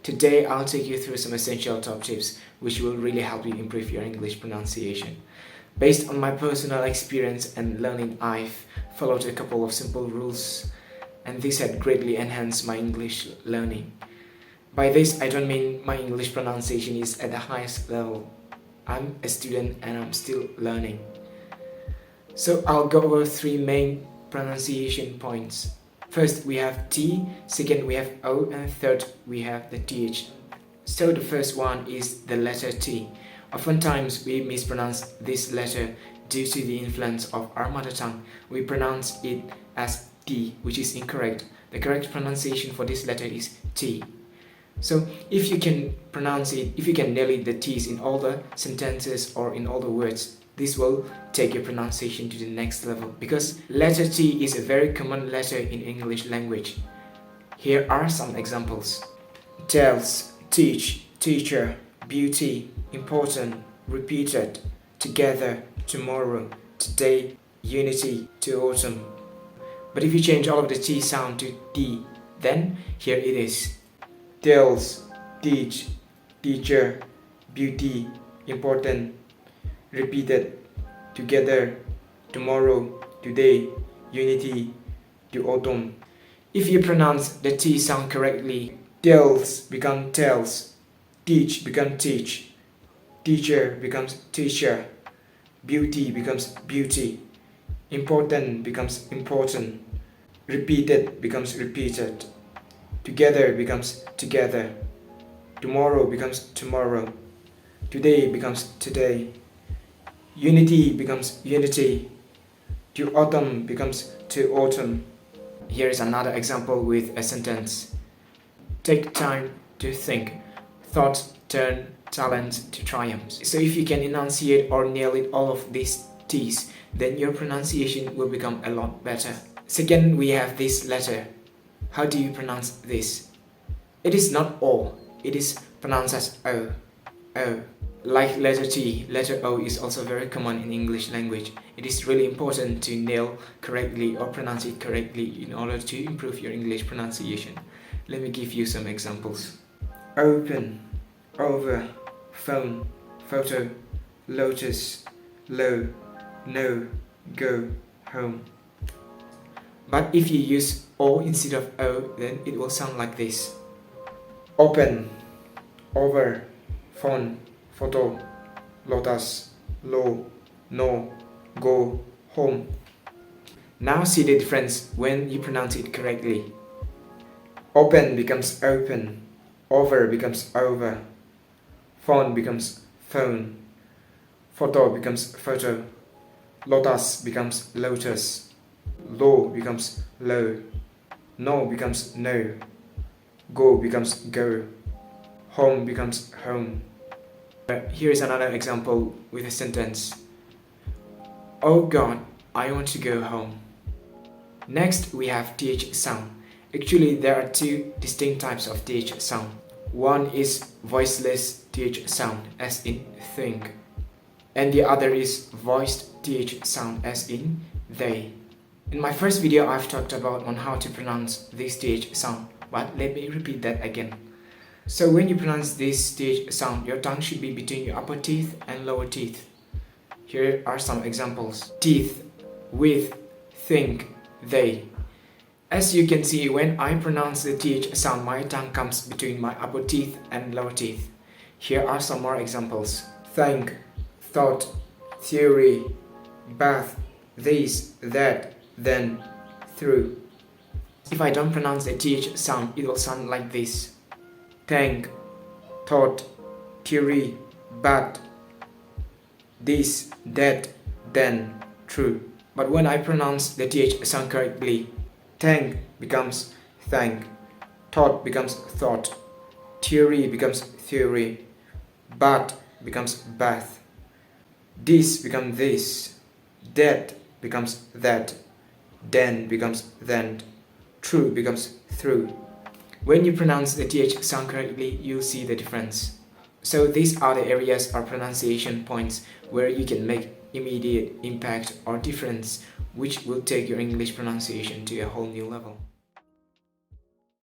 Today I'll take you through some essential top tips which will really help you improve your English pronunciation. Based on my personal experience and learning, I've followed a couple of simple rules, and this had greatly enhanced my English learning. By this, I don't mean my English pronunciation is at the highest level. I'm a student and I'm still learning. So I'll go over three main pronunciation points. First, we have T, second, we have O, and third, we have the TH. So the first one is the letter T. Oftentimes, we mispronounce this letter due to the influence of our mother tongue. We pronounce it as T, which is incorrect. The correct pronunciation for this letter is T. So if you can pronounce it, if you can nail it, the T's in all the sentences or in all the words, this will take your pronunciation to the next level, because letter T is a very common letter in English language. Here are some examples. Tells, teach, teacher, beauty, important, repeated, together, tomorrow, today, unity, to autumn. But if you change all of the T sound to D, then here it is. Tells, teach, teacher, beauty, important, repeated, together, tomorrow, today, unity, to autumn. If you pronounce the T sound correctly, tells become tells, teach becomes teach, teacher becomes teacher, beauty becomes beauty, important becomes important, repeated becomes repeated, together becomes together, tomorrow becomes tomorrow, today becomes today, unity becomes unity, to autumn becomes to autumn. Here is another example with a sentence. Take time to think. Thoughts turn talent to triumph. So if you can enunciate or nail it all of these T's, then your pronunciation will become a lot better. Second, we have this letter. How do you pronounce this? It is not O, it is pronounced as O. O. Like letter T, letter O is also very common in English language. It is really important to nail correctly or pronounce it correctly in order to improve your English pronunciation. Let me give you some examples. Open, over, phone, photo, lotus, low, no, go, home. But if you use O instead of O, then it will sound like this. Open, over, phone, photo, lotus, low, no, go, home. Now see the difference when you pronounce it correctly. Open becomes open, over becomes over, phone becomes phone, photo becomes photo, lotus becomes lotus, low becomes low, no becomes no, go becomes go, home becomes home. Here is another example with a sentence. Oh God, I want to go home. Next, we have TH sound. Actually, there are two distinct types of TH sound. One is voiceless TH sound, as in think, and the other is voiced TH sound, as in they. In my first video, I've talked about on how to pronounce this TH sound, but let me repeat that again. So when you pronounce this TH sound, your tongue should be between your upper teeth and lower teeth. Here are some examples. Teeth, with, think, they. As you can see, when I pronounce the TH sound, my tongue comes between my upper teeth and lower teeth. Here are some more examples. Think, thought, theory, bath, this, that, then, through. If I don't pronounce the TH sound, it will sound like this. Think, thought, theory, but, this, that, then, true. But when I pronounce the TH sound correctly, think becomes thank, thought becomes thought, theory becomes theory, but becomes bath, this becomes this, that becomes that, then becomes then, true becomes through. When you pronounce the TH sound correctly, you'll see the difference. So these are the areas or pronunciation points where you can make immediate impact or difference, which will take your English pronunciation to a whole new level.